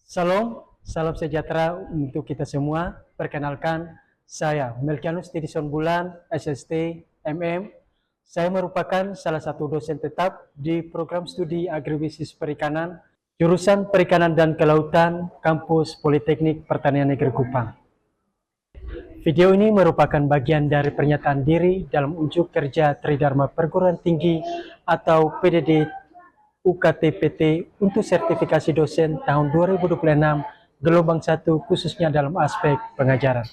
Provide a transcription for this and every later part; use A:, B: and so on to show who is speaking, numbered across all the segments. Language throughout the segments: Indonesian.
A: Salam, salam sejahtera untuk kita semua. Perkenalkan, saya Melkianus Tidison Bulan, SST, MM. Saya merupakan salah satu dosen tetap di program studi agribisnis perikanan, jurusan Perikanan dan Kelautan, Kampus Politeknik Pertanian Negeri Kupang. Video ini merupakan bagian dari pernyataan diri dalam unjuk kerja Tridharma Perguruan Tinggi atau PDD UKT-PT untuk sertifikasi dosen tahun 2026 gelombang 1 khususnya dalam aspek pengajaran.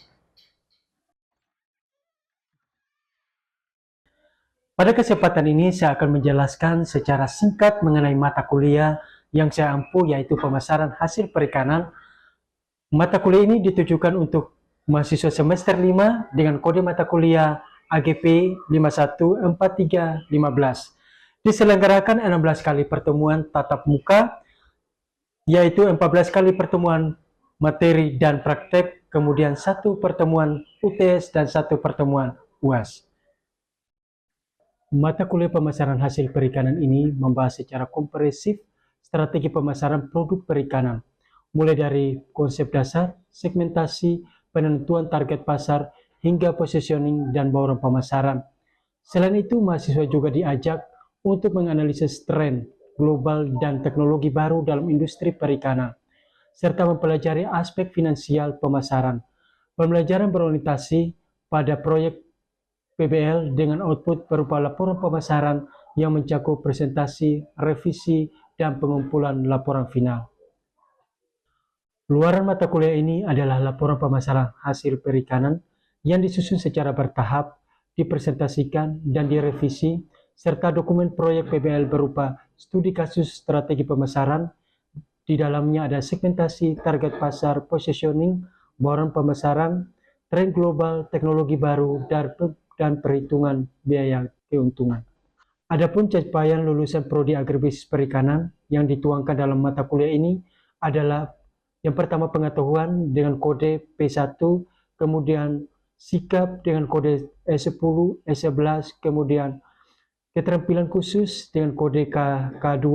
A: Pada kesempatan ini saya akan menjelaskan secara singkat mengenai mata kuliah yang saya ampu, yaitu pemasaran hasil perikanan. Mata kuliah ini ditujukan untuk mahasiswa semester 5 dengan kode mata kuliah AGP 514315. Diselenggarakan 16 kali pertemuan tatap muka, yaitu 14 kali pertemuan materi dan praktek, kemudian 1 pertemuan UTS dan 1 pertemuan UAS. Mata kuliah pemasaran hasil perikanan ini membahas secara komprehensif strategi pemasaran produk perikanan, mulai dari konsep dasar, segmentasi, penentuan target pasar, hingga positioning dan bauran pemasaran. Selain itu, mahasiswa juga diajak untuk menganalisis tren global dan teknologi baru dalam industri perikanan, serta mempelajari aspek finansial pemasaran. Pembelajaran berorientasi pada proyek PBL dengan output berupa laporan pemasaran yang mencakup presentasi, revisi, dan pengumpulan laporan final. Luaran mata kuliah ini adalah laporan pemasaran hasil perikanan yang disusun secara bertahap, dipresentasikan, dan direvisi, serta dokumen proyek PBL berupa studi kasus strategi pemasaran. Di dalamnya ada segmentasi, target pasar, positioning, bauran pemasaran, tren global, teknologi baru, dan perhitungan biaya keuntungan. Adapun capaian lulusan prodi agribisnis perikanan yang dituangkan dalam mata kuliah ini adalah yang pertama pengetahuan dengan kode P1, kemudian sikap dengan kode E10, E11, kemudian keterampilan khusus dengan kode K2,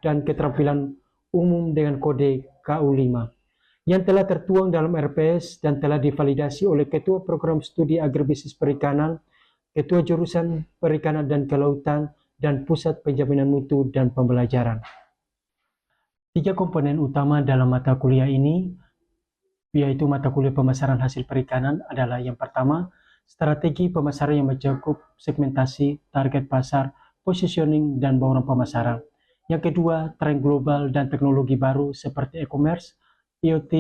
A: dan keterampilan umum dengan kode KU5 yang telah tertuang dalam RPS dan telah divalidasi oleh Ketua Program Studi Agribisnis Perikanan, Ketua Jurusan Perikanan dan Kelautan, dan Pusat Penjaminan Mutu dan Pembelajaran. 3 komponen utama dalam mata kuliah ini, yaitu mata kuliah pemasaran hasil perikanan, adalah yang pertama, strategi pemasaran yang mencakup segmentasi, target pasar, positioning, dan bauran pemasaran. Yang kedua, tren global dan teknologi baru seperti e-commerce, IoT,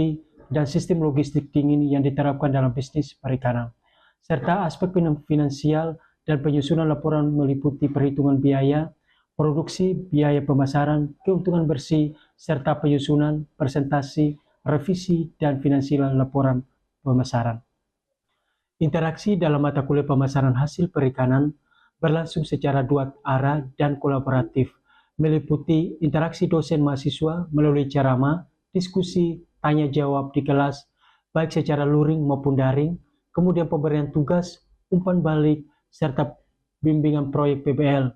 A: dan sistem logistik dingin yang diterapkan dalam bisnis perikanan. Serta aspek finansial dan penyusunan laporan meliputi perhitungan biaya, produksi, biaya pemasaran, keuntungan bersih, serta penyusunan, presentasi, revisi, dan finansial laporan pemasaran. Interaksi dalam mata kuliah pemasaran hasil perikanan berlangsung secara 2 arah dan kolaboratif, meliputi interaksi dosen mahasiswa melalui ceramah, diskusi, tanya jawab di kelas, baik secara luring maupun daring, kemudian pemberian tugas, umpan balik, serta bimbingan proyek PBL.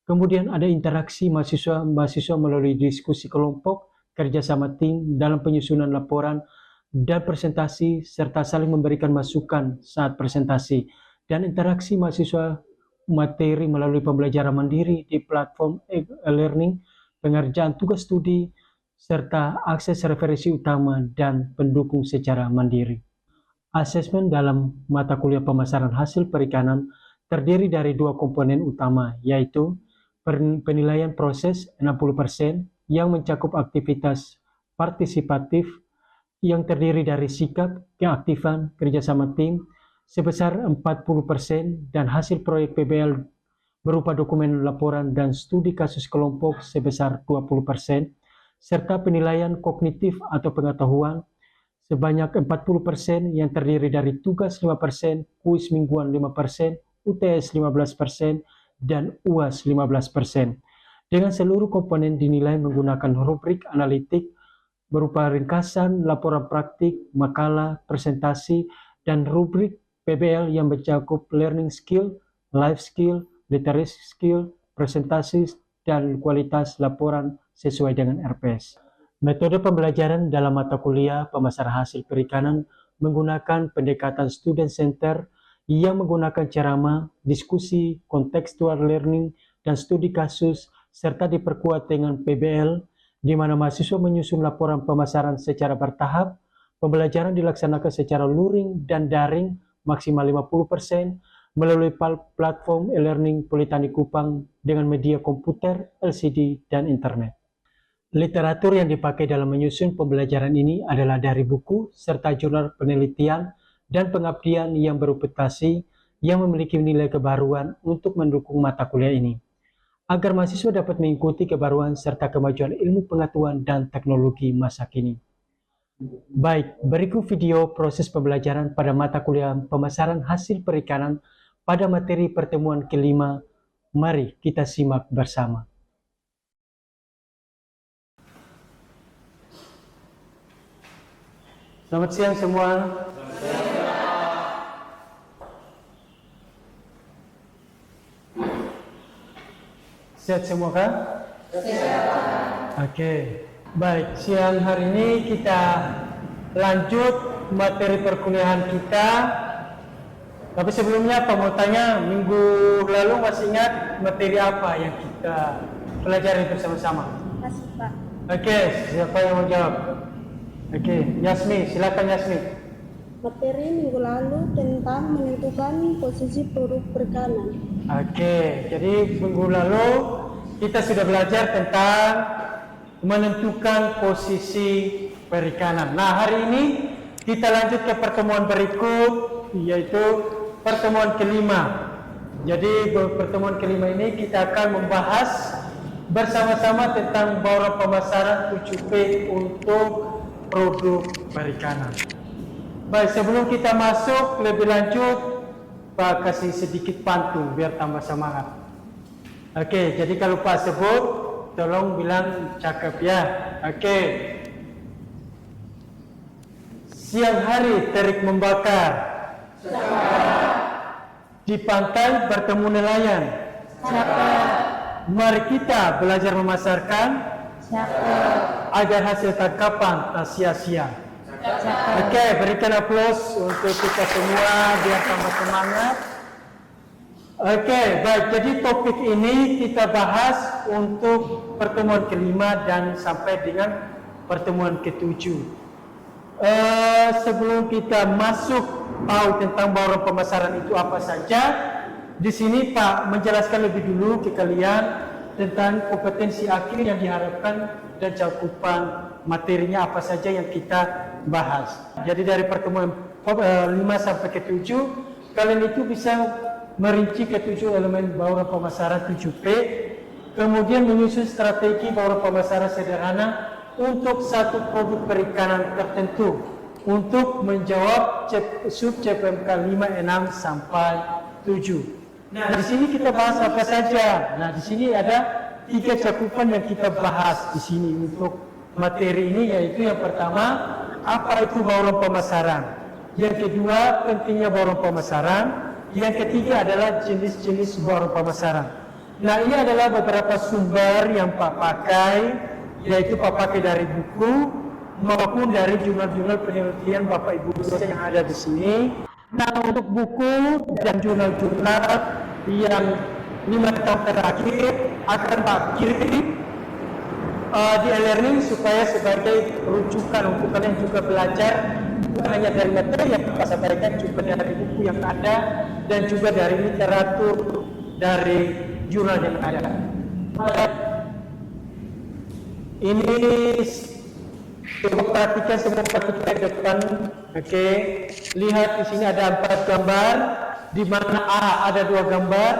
A: Kemudian ada interaksi mahasiswa melalui diskusi kelompok, kerjasama tim dalam penyusunan laporan dan presentasi, serta saling memberikan masukan saat presentasi, dan interaksi mahasiswa materi melalui pembelajaran mandiri di platform e-learning, pengerjaan tugas studi, serta akses referensi utama dan pendukung secara mandiri. Asesmen dalam mata kuliah pemasaran hasil perikanan terdiri dari 2 komponen utama, yaitu penilaian proses 60% yang mencakup aktivitas partisipatif yang terdiri dari sikap, keaktifan, kerjasama tim sebesar 40%, dan hasil proyek PBL berupa dokumen laporan dan studi kasus kelompok sebesar 20%, serta penilaian kognitif atau pengetahuan sebanyak 40% yang terdiri dari tugas 5%, kuis mingguan 5%, UTS 15%, dan UAS 15%. Dengan seluruh komponen dinilai menggunakan rubrik analitik berupa ringkasan, laporan praktik, makalah, presentasi, dan rubrik PBL yang mencakup learning skill, life skill, literacy skill, presentasi, dan kualitas laporan sesuai dengan RPS. Metode pembelajaran dalam mata kuliah pemasaran hasil perikanan menggunakan pendekatan student center yang menggunakan ceramah, diskusi, contextual learning, dan studi kasus, serta diperkuat dengan PBL, di mana mahasiswa menyusun laporan pemasaran secara bertahap. Pembelajaran dilaksanakan secara luring dan daring maksimal 50% melalui platform e-learning Politeknik Kupang dengan media komputer, LCD, dan internet. Literatur yang dipakai dalam menyusun pembelajaran ini adalah dari buku serta jurnal penelitian dan pengabdian yang bereputasi yang memiliki nilai kebaruan untuk mendukung mata kuliah ini, agar mahasiswa dapat mengikuti kebaruan serta kemajuan ilmu pengetahuan dan teknologi masa kini. Baik, berikut video proses pembelajaran pada mata kuliah pemasaran hasil perikanan pada materi pertemuan kelima. Mari kita simak bersama. Selamat siang semua. Sehat semua kah? Sehat. Oke. Baik, siang hari ini kita lanjut materi perkuliahan kita. Tapi sebelumnya apa mau tanya, minggu lalu masih ingat materi apa yang kita pelajari bersama-sama?
B: Masih, Pak.
A: Oke, siapa yang mau jawab? Oke, Yasmi, silakan Yasmi.
B: Materi minggu lalu tentang menentukan posisi produk perikanan.
A: Oke, jadi minggu lalu kita sudah belajar tentang menentukan posisi perikanan. Nah, hari ini kita lanjut ke pertemuan berikut, yaitu pertemuan kelima. Jadi pertemuan kelima ini kita akan membahas bersama-sama tentang bauran pemasaran 7P untuk produk perikanan. Baik, sebelum kita masuk lebih lanjut, Pak kasih sedikit pantun biar tambah semangat. Oke, jadi kalau Pak sebut, tolong bilang cakep ya. Oke. Siang hari terik membakar. Cakep. Di pantai bertemu nelayan. Cakep. Mari kita belajar memasarkan. Cakep. Agar hasil tangkapan tak sia-sia. Oke, berikan aplaus untuk kita semua biar tambah semangat. Oke, baik. Jadi topik ini kita bahas untuk pertemuan kelima dan sampai dengan pertemuan ketujuh. Sebelum kita masuk tahu tentang bauran pemasaran itu apa saja, di sini Pak menjelaskan lebih dulu ke kalian tentang kompetensi akhir yang diharapkan dan cakupan materinya apa saja yang kita bahas. Jadi dari pertemuan 5 sampai ke 7, kalian itu bisa merinci ke 7 elemen bauran pemasaran 7P, kemudian menyusun strategi bauran pemasaran sederhana untuk satu produk perikanan tertentu untuk menjawab sub CPMK 5, 6 sampai 7. Nah, di sini kita bahas apa saja. Nah, di sini ada 3 cakupan yang kita bahas di sini untuk materi ini, yaitu yang pertama, apa itu bauran pemasaran. Yang kedua, pentingnya bauran pemasaran. Yang ketiga adalah jenis-jenis bauran pemasaran. Nah, ini adalah beberapa sumber yang Pak pakai, yaitu Pak pakai dari buku maupun dari jurnal-jurnal penelitian Bapak Ibu dosen yang ada di sini. Nah, untuk buku dan jurnal-jurnal yang 5 tahun terakhir akan Pak kirim di e-learning supaya sebagai rujukan untuk kalian juga belajar bukan hanya dari materi yang Pak sampaikan, juga dari buku yang ada dan juga dari literatur dari jurnal yang ada. Ini coba perhatikan semua partikel depan. Oke, lihat di sini ada 4 gambar, di mana A ada 2 gambar,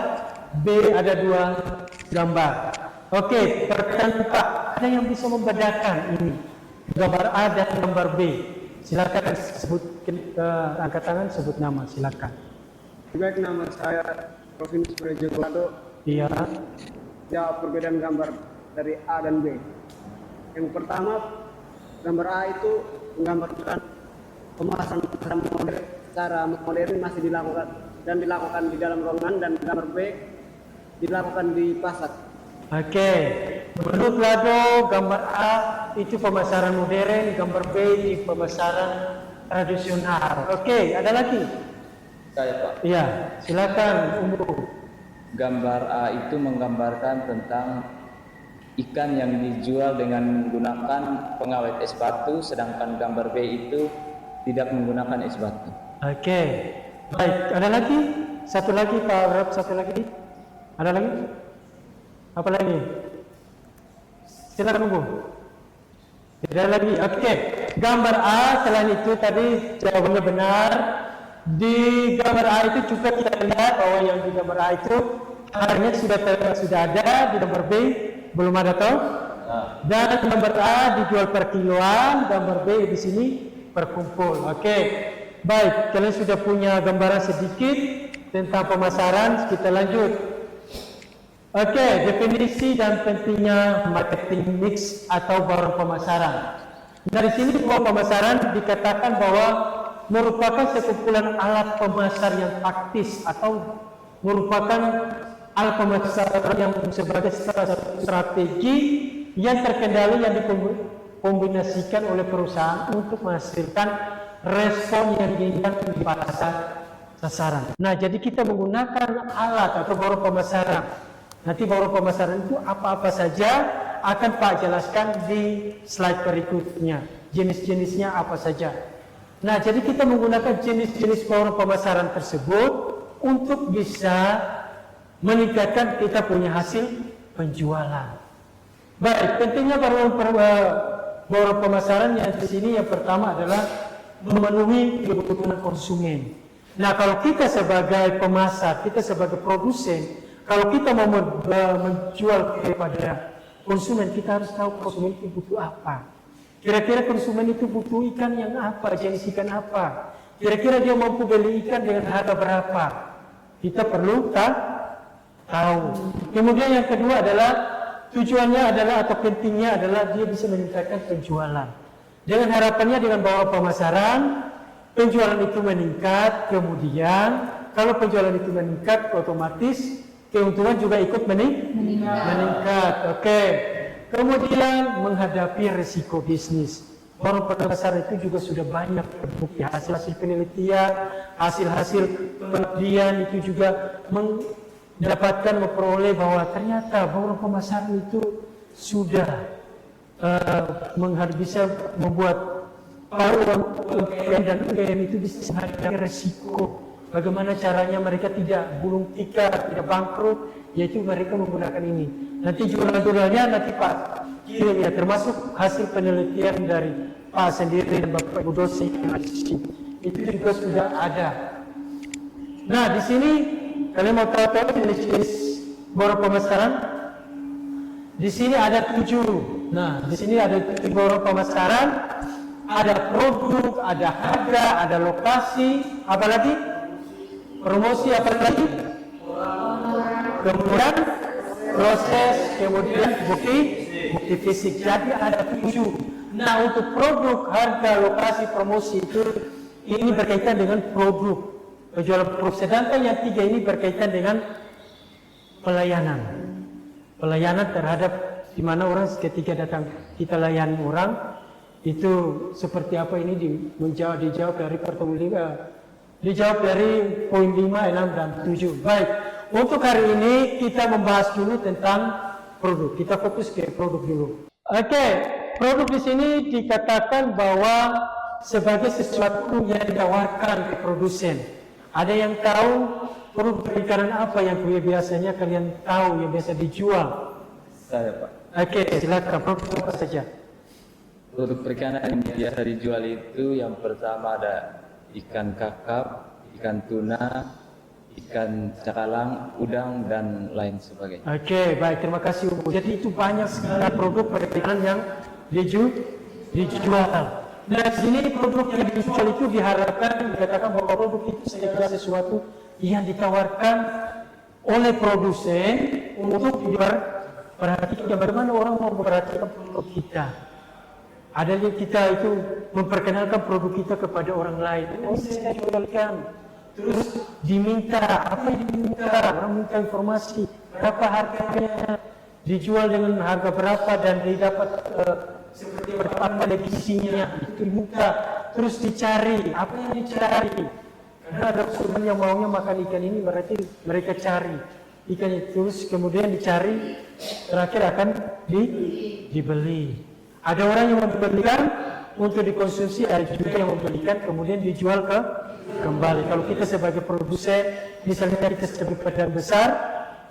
A: B ada 2 gambar. Oke, pertanyaan Pak, ada yang bisa membedakan ini gambar A dan gambar B? Silakan sebut angkat tangan, sebut nama, silakan.
C: Baik, nama saya Provinsi Projogoto.
A: Iya.
C: Jawab perbedaan gambar dari A dan B. Yang pertama, gambar A itu menggambarkan pemasaran secara modern masih dilakukan di dalam ruangan, dan gambar B dilakukan di pasar.
A: Oke, menurut Lado gambar A itu pemasaran modern, gambar B itu pemasaran tradisional. Oke, ada lagi?
D: Saya Pak.
A: Iya, silakan Umbu.
D: Gambar A itu menggambarkan tentang ikan yang dijual dengan menggunakan pengawet es batu, sedangkan gambar B itu tidak menggunakan es batu.
A: Oke, baik. Ada lagi? Satu lagi Pak Arab, satu lagi. Ada lagi? Apa lagi? Silakan Umbu. Tidak lagi. Oke, gambar A selain itu tadi jawabannya benar. Di gambar A itu juga kita lihat bahwa yang di gambar A itu harganya sudah ada, di gambar B belum ada toh. Dan gambar A dijual per kiloan, gambar B di sini per kumpul. Oke, baik. Kalian sudah punya gambaran sedikit tentang pemasaran. Kita lanjut. Oke, definisi dan pentingnya marketing mix atau barang pemasaran. Dari sini bahwa pemasaran dikatakan bahwa merupakan sekumpulan alat pemasar yang taktis atau merupakan alat pemasar yang sebagai strategi yang terkendali yang dikombinasikan oleh perusahaan untuk menghasilkan respon yang diinginkan di pasar sasaran. Nah, jadi kita menggunakan alat atau barang pemasaran. Nanti barang pemasaran itu apa-apa saja akan Pak jelaskan di slide berikutnya. Jenis-jenisnya apa saja. Nah, jadi kita menggunakan jenis-jenis barang pemasaran tersebut untuk bisa meningkatkan kita punya hasil penjualan. Baik, pentingnya barang pemasaran yang di sini yang pertama adalah memenuhi kebutuhan konsumen. Nah, kalau kita sebagai pemasar, kita sebagai produsen, kalau kita mau menjual kepada konsumen, kita harus tahu konsumen itu butuh apa. Kira-kira konsumen itu butuh ikan yang apa, jenis ikan apa. Kira-kira dia mampu beli ikan dengan harga berapa. Kita perlu tahu. Kemudian yang kedua adalah tujuannya adalah atau pentingnya adalah dia bisa meningkatkan penjualan. Dengan harapannya dengan bawa pemasaran, penjualan itu meningkat. Kemudian kalau penjualan itu meningkat, otomatis keuntungan juga ikut meningkat. Oke. Kemudian menghadapi risiko bisnis. Barang pemasaran itu juga sudah banyak terbukti hasil-hasil penelitian, hasil-hasil penelitian itu juga mendapatkan memperoleh bahwa ternyata barang pemasaran itu sudah bisa membuat para UMKM dan UMKM itu bisa menghadapi risiko. Bagaimana caranya mereka tidak gulung tikar, tidak bangkrut, yaitu mereka menggunakan ini. Nanti jurnal-jurnalnya nanti Pak kirim ya, termasuk hasil penelitian dari Pak sendiri dan Bapak Ibu dosen itu juga sudah ada. Nah, di sini kalian mau tahu jenis-jenis barang pemasaran? Di sini ada 7. Nah, di sini ada 7 barang pemasaran. Ada produk, ada harga, ada lokasi, apa lagi? Promosi, apa lagi? Kemudian proses, kemudian bukti fisik. Jadi ada 7. Nah, untuk produk, harga, lokasi, promosi itu ini berkaitan dengan produk, penjualan produk. Sedangkan yang 3 ini berkaitan dengan pelayanan. Pelayanan terhadap di mana orang ketika datang kita layani orang itu seperti apa ini dijawab dari pertemuan. Dijawab dari poin 5, 6, dan 7. Baik, untuk hari ini kita membahas dulu tentang produk. Kita fokus ke produk dulu. Oke, produk di sini dikatakan bahwa sebagai sesuatu yang ditawarkan ke produsen. Ada yang tahu produk perikanan apa yang biasanya kalian tahu yang biasa dijual?
D: Saya Pak.
A: Oke, silakan. Produk apa saja?
D: Produk perikanan yang biasa dijual itu yang pertama ada ikan kakap, ikan tuna, ikan cakalang, udang, dan lain sebagainya.
A: Oke, baik, terima kasih. Jadi itu banyak sekali produk perikanan yang dijual. Nah, di sini produk yang dijual itu diharapkan dikatakan bahwa produk itu segala sesuatu yang ditawarkan oleh produsen untuk diperhatikan. Bagaimana orang mau memperhatikan produk kita? Adanya kita itu memperkenalkan produk kita kepada orang lain. Oh, saya jualkan. Terus diminta, apa yang diminta? Orang minta informasi, berapa harganya? dijual dengan harga berapa dan didapat seperti apa televisinya itu dibuka, terus dicari apa yang dicari, karena ada konsumen yang maunya makan ikan ini, berarti mereka cari ikan itu, terus kemudian dicari, terakhir akan dibeli. Ada orang yang membelikan untuk dikonsumsi, ada juga yang membelikan kemudian dijual kembali. Kalau kita sebagai produsen, misalnya kita sebagai pedagang besar,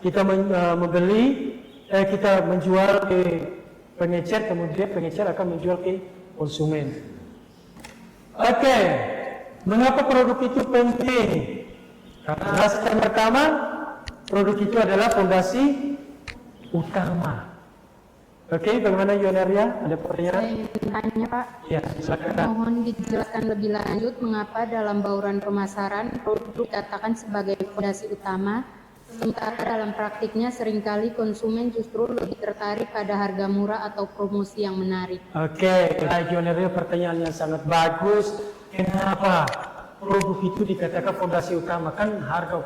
A: kita membeli, kita menjual ke pengecer, kemudian pengecer akan menjual ke konsumen. Oke, mengapa produk itu penting? Karena alasan pertama, produk itu adalah fondasi utama. Oke, bagaimana Yonaria? Ada pertanyaan?
E: Saya ingin tanya, Pak.
A: Ya, silakan.
E: Mohon dijelaskan lebih lanjut mengapa dalam bauran pemasaran produk dikatakan sebagai fondasi utama, sementara dalam praktiknya seringkali konsumen justru lebih tertarik pada harga murah atau promosi yang menarik.
A: Oke, baik Yonaria, pertanyaan yang sangat bagus. Kenapa produk itu dikatakan fondasi utama? Kan harga,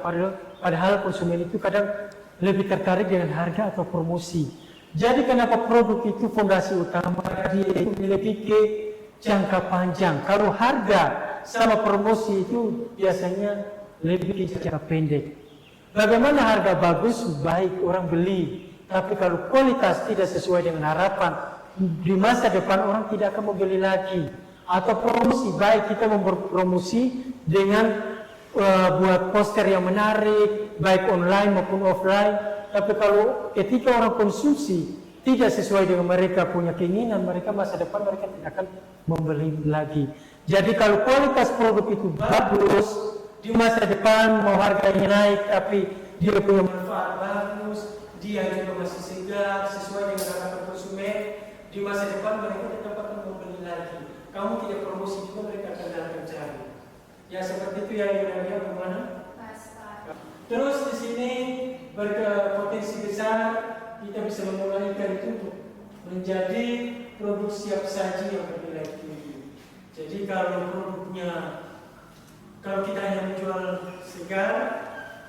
A: padahal konsumen itu kadang lebih tertarik dengan harga atau promosi. Jadi kenapa produk itu fondasi utama? Dia itu memiliki jangka panjang. Kalau harga sama promosi itu biasanya lebih jangka pendek. Bagaimana harga bagus, baik orang beli. Tapi kalau kualitas tidak sesuai dengan harapan, di masa depan orang tidak akan membeli lagi. Atau promosi, baik kita mempromosi dengan buat poster yang menarik, baik online maupun offline. Tapi kalau ketika orang konsumsi tidak sesuai dengan mereka punya keinginan, mereka masa depan mereka tidak akan membeli lagi. Jadi kalau kualitas produk itu bagus, di masa depan mau harganya naik tapi dia punya manfaat bagus, dia juga masih segar sesuai dengan harapan konsumen, di masa depan mereka tetap akan membeli lagi. Kamu tidak promosi juga, mereka akan datang cari. Ya seperti itu ya, Yonaria, bagaimana? Terus di sini berpotensi besar kita bisa memulai ikan itu untuk menjadi produk siap saji yang bernilai tinggi. Jadi kalau produknya, kalau kita hanya menjual segar,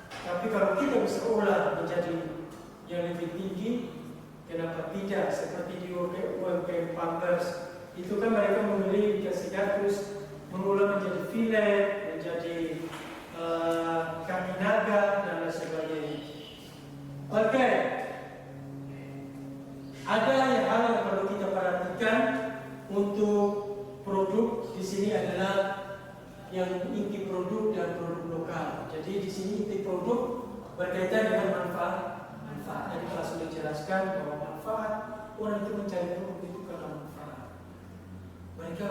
A: tapi kalau kita bisa olah menjadi yang lebih tinggi, kenapa tidak? Seperti di UMKM Pampers, itu kan mereka membeli ikan segar terus mengolah menjadi filet, menjadi kaki naga dan lain sebagainya. Oke, ada hal yang perlu kita perhatikan untuk produk di sini adalah yang inti produk dan produk lokal. Jadi di sini inti produk berkaitan dengan manfaat. Tadi telah sudah dijelaskan bahwa manfaat, orang itu mencari produk itu karena manfaat. Mereka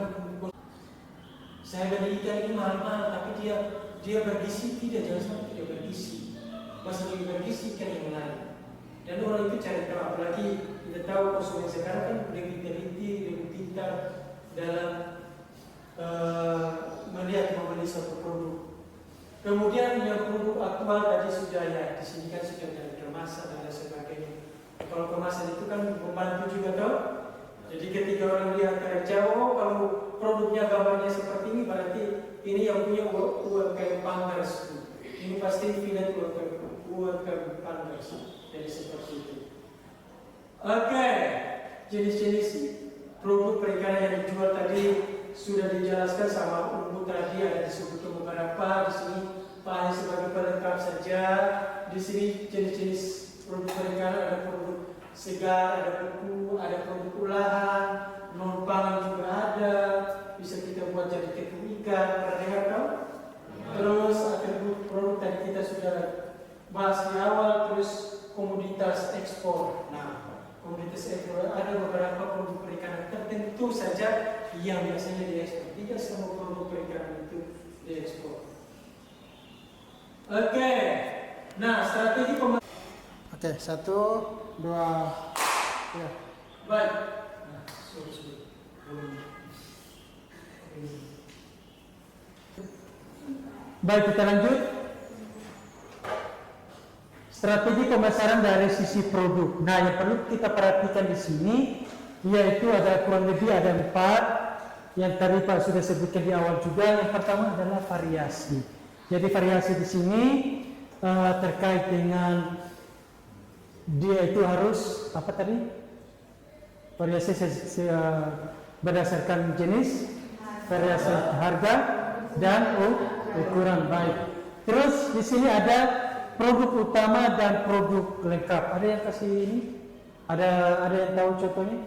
A: saya beli ikan ini mahal-mahal, tapi dia bergizi, tidak, jangan sampai tidak bergizi. Masih lebih bergizi ikan yang lain. Dan orang itu cari tahu, apalagi kita tahu konsumen sekarang kan lebih teliti, lebih pintar dalam melihat membeli suatu produk. Kemudian yang produk aktual tadi sudah ya, di sini kan sudah ada kemasan dan lain sebagainya. Kalau kemasan itu kan membantu juga toh. Jadi ketika orang lihat dari jauh, kalau produknya gambarnya seperti ini, berarti ini yang punya UMKM Pampers. Ini pasti filet UMKM Pampers. Jadi seperti itu. Oke, jenis-jenis produk perikanan yang dijual tadi sudah dijelaskan sama Ibu tadi, ada disebutkan beberapa. Di sini hanya sebagai pelengkap saja. Di sini jenis-jenis produk perikanan, ada produk segar, ada kuku, ada produk olahan, non pangan juga ada, bisa kita buat jadi tepung ikan, pernah dengar kan? Terus atribut produk tadi kita sudah bahas di awal, terus komoditas ekspor. Nah, komoditas ekspor ada beberapa produk perikanan tertentu saja yang biasanya diekspor. Tidak semua produk perikanan itu diekspor. Oke, nah strategi pemasaran.
F: Oke, 1, 2, ya.
A: Baik. Nah, baik, kita lanjut. Strategi pemasaran dari sisi produk. Nah, yang perlu kita perhatikan di sini yaitu ada kurang lebih ada 4 yang tadi Pak sudah sebutkan di awal juga. Yang pertama adalah variasi. Jadi variasi di sini terkait dengan dia itu harus apa tadi? Variasi berdasarkan jenis, variasi harga dan ukuran. Baik. Terus di sini ada produk utama dan produk lengkap. Ada yang kasih ini? Ada yang tahu contohnya?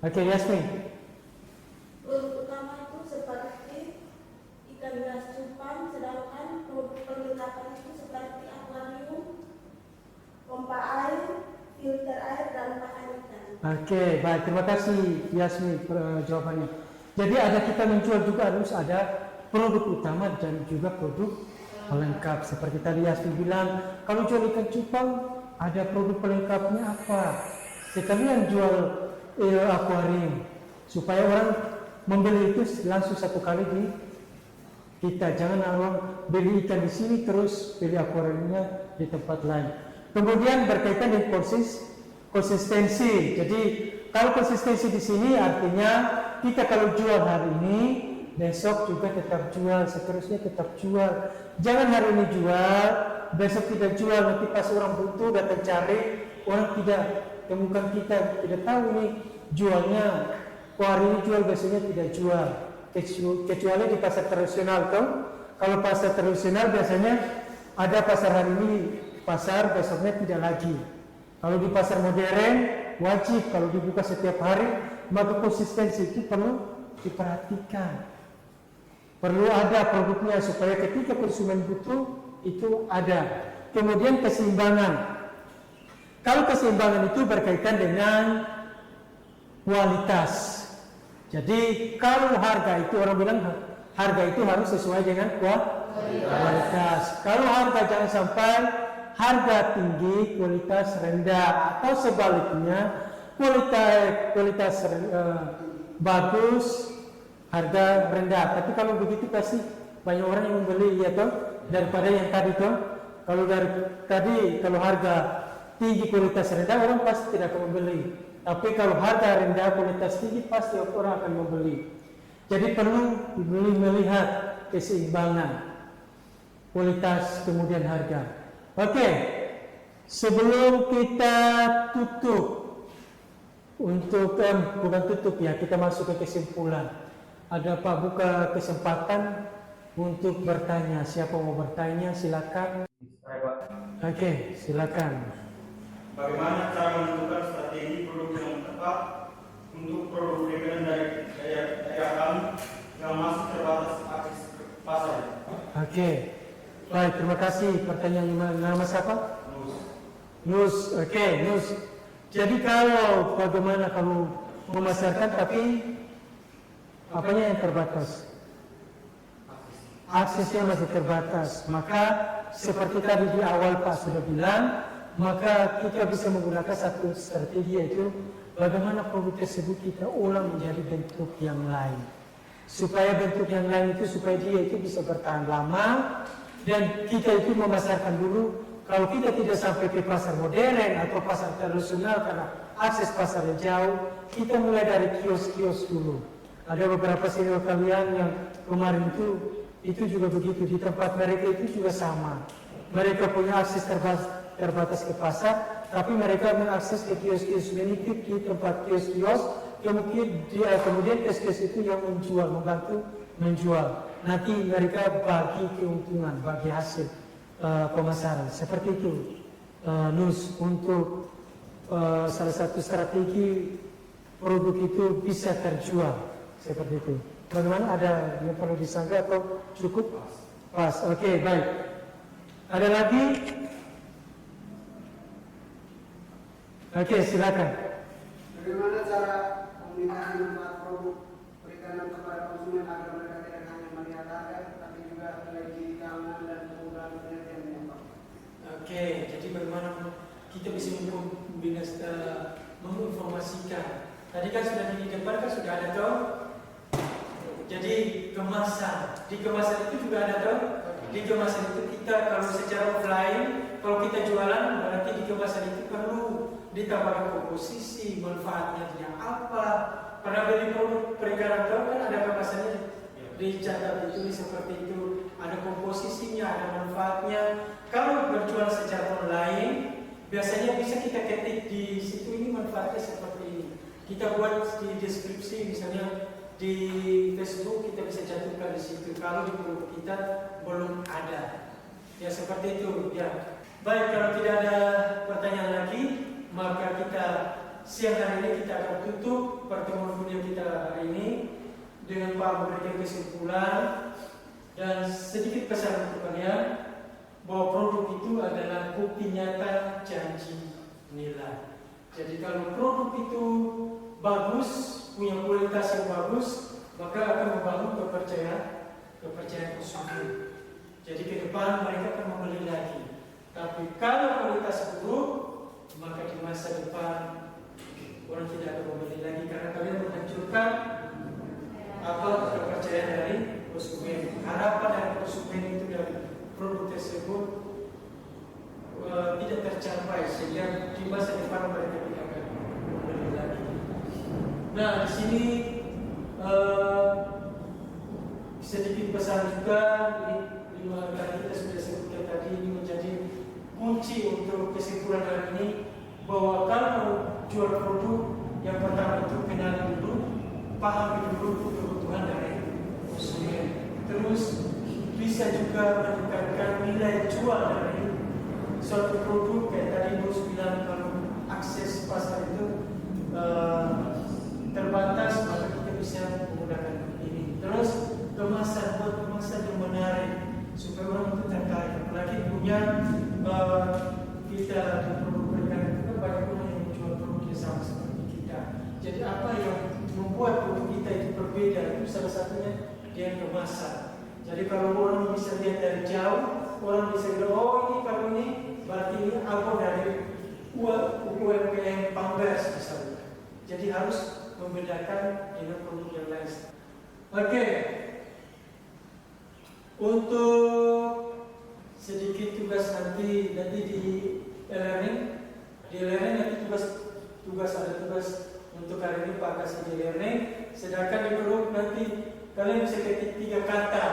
A: Oke, Yasmin.
B: Produk utama itu seperti ikan hias cupang, sedangkan produk perlengkapan itu seperti akuarium, pompa air, filter air, dan pakan ikan.
A: Oke, baik. Terima kasih Yasmin jawabannya. Jadi kita menjual juga harus ada produk utama dan juga produk pelengkap. Seperti tadi Yasmin bilang, kalau jual ikan cupang ada produk pelengkapnya apa? Sekalian jual akuarium supaya orang membeli itu langsung satu kali di kita. Jangan orang beli ikan di sini terus beli akuariumnya di tempat lain. Kemudian berkaitan dengan konsistensi. Jadi kalau konsistensi di sini artinya kita kalau jual hari ini, besok juga tetap jual, seterusnya tetap jual. Jangan hari ini jual, besok tidak jual, nanti pas orang butuh datang cari, orang tidak temukan kita, tidak tahu nih jualnya. Hari ini jual, besoknya tidak jual. Kecuali di pasar tradisional tuh. Kalau pasar tradisional biasanya ada pasar hari ini, pasar besoknya tidak lagi. Kalau di pasar modern wajib kalau dibuka setiap hari, maka konsistensi itu perlu diperhatikan. Perlu ada produknya supaya ketika konsumen butuh itu ada. Kemudian keseimbangan. Kalau keseimbangan itu berkaitan dengan kualitas. Jadi kalau harga itu orang bilang harga itu harus sesuai dengan kualitas. Kalau harga jangan sampai harga tinggi, kualitas rendah, atau sebaliknya kualitas bagus, harga rendah. Tapi kalau begitu pasti banyak orang yang membeli, ya toh, daripada yang tadi toh. Kalau dari tadi kalau harga tinggi kualitas rendah orang pasti tidak akan membeli. Tapi kalau harga rendah kualitas tinggi pasti orang akan membeli. Jadi perlu melihat keseimbangan kualitas kemudian harga. Oke, sebelum kita tutup untuk bukan tutup ya, kita masuk ke kesimpulan. Ada Pak buka kesempatan untuk bertanya. Siapa mau bertanya silakan. Oke, silakan.
G: Bagaimana cara menentukan strategi produk yang tepat untuk produk perikanan dari daerah kami yang masih terbatas akses pasar?
A: Oke, baik, terima kasih. Pertanyaan nama siapa? Nus. Oke, Nus. Jadi kalau bagaimana kalau memasarkan tapi apanya yang terbatas? Aksesnya masih terbatas. Maka seperti tadi di awal Pak sudah bilang, maka kita bisa menggunakan satu strategi, yaitu bagaimana produk tersebut kita ulang menjadi bentuk yang lain. Supaya bentuk yang lain itu, supaya dia itu bisa bertahan lama, dan kita itu memasarkan dulu. Kalau kita tidak sampai ke pasar modern atau pasar tradisional karena akses pasarnya jauh, kita mulai dari kios-kios dulu. Ada beberapa senior kalian yang kemarin itu juga begitu, di tempat mereka itu juga sama. Mereka punya akses terbatas ke pasar, tapi mereka mengakses ke kios-kios, menitip di tempat kios-kios, kemudian kios-kios itu yang membantu menjual. Nanti mereka bagi keuntungan, bagi hasil pemasaran. Seperti itu, Nus, untuk salah satu strategi produk itu bisa terjual. Seperti itu. Bagaimana, ada yang perlu disanggah atau cukup? Pas. Oke, baik. Ada lagi? Oke, silakan.
C: Bagaimana cara komunikasi manfaat produk perikanan kepada konsumen agar mereka tidak hanya melihat harga, tapi juga memiliki keamanan dan kemudahan penelitian?
A: Oke, jadi bagaimana kita bisa menginformasikan? Tadi kan sudah di depan kan sudah ada toh. Jadi kemasan, di kemasan itu juga ada toh. Di kemasan itu kita kalau secara offline, kalau kita jualan berarti di kemasan itu perlu ditambahkan komposisi, manfaatnya dia apa. Pernah beli produk perikanan tahu kan ada kemasannya, dicatat ditulis seperti itu, ada komposisinya, ada manfaatnya. Kalau berjual secara online Biasanya bisa kita ketik di situ, ini manfaatnya seperti ini. Kita buat di deskripsi, misalnya di Facebook kita bisa cantumkan di situ. Kalau di grup kita belum ada, ya seperti itu. Ya, baik, kalau tidak ada pertanyaan lagi, maka kita siang hari ini kita akan tutup pertemuan kuliah kita hari ini dengan Pak memberikan kesimpulan dan sedikit pesan untuk kalian bahwa produk itu adalah bukti nyata janji nilai. Jadi kalau produk itu bagus, punya kualitas yang bagus, maka akan membangun kepercayaan konsumen. Jadi ke depan mereka akan membeli lagi. Tapi kalau kualitas buruk, maka di masa depan orang tidak akan membeli lagi karena kalian menghancurkan kepercayaan dari konsumen. Harapan dari konsumen itu dari produk tersebut tidak tercapai sehingga di masa depan mereka tidak akan membeli lagi. Nah, di sini sedikit pesan juga di mana kita sudah sebutkan tadi, ini menjadi kunci untuk kesimpulan hari ini bahwa kalau jual produk yang pertama itu kenali dulu, pahami dulu kebutuhan dari konsumen. Terus bisa juga meningkatkan nilai jual dari suatu produk. Kayak tadi Bos bilang kalau akses pasar itu terbatas, maka kita bisa menggunakan ini. Terus kemasan, buat kemasan yang menarik supaya orang itu tertarik. Apalagi punya kita di produk perikanan itu banyak orang yang menjual produk yang sama seperti kita. Jadi apa yang membuat produk kita itu berbeda itu salah satunya dia kemasan. Jadi kalau orang bisa lihat dari jauh, orang bisa bilang, oh ini kalau ini berarti ini album dari UMKM Pampers misalnya. Jadi harus membedakan dengan produk yang lain. Oke. Untuk sedikit tugas nanti di e-learning, nanti tugas ada tugas untuk hari ini Pak kasih di e-learning. Sedangkan di grup nanti kalian bisa ketik 3 kata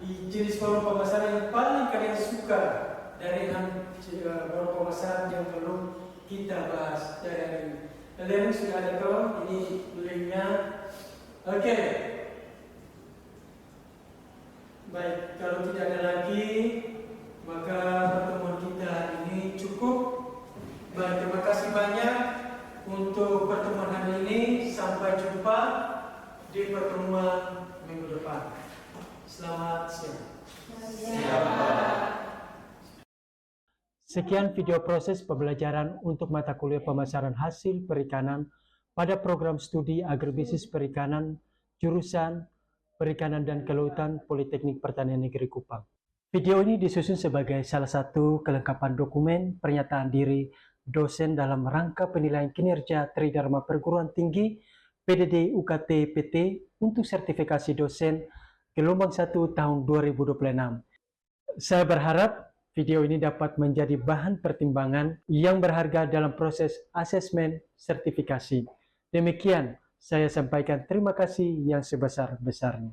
A: di jenis forum pemasaran yang paling kalian suka dari forum pemasaran yang belum kita bahas dari hari ini. Kalian sudah ada kawan, ini linknya. Oke. Baik, kalau tidak ada lagi, maka pertemuan kita hari ini cukup. Baik, terima kasih banyak untuk pertemuan hari ini. Sampai jumpa di pertemuan minggu depan. Selamat siang.
H: Sekian video proses pembelajaran untuk mata kuliah pemasaran hasil perikanan pada program studi agribisnis perikanan jurusan Perikanan dan Kelautan Politeknik Pertanian Negeri Kupang. Video ini disusun sebagai salah satu kelengkapan dokumen pernyataan diri dosen dalam rangka penilaian kinerja Tridharma Perguruan Tinggi PDD UKT PT untuk sertifikasi dosen gelombang 1 tahun 2026. Saya berharap video ini dapat menjadi bahan pertimbangan yang berharga dalam proses asesmen sertifikasi. Demikian saya sampaikan terima kasih yang sebesar-besarnya.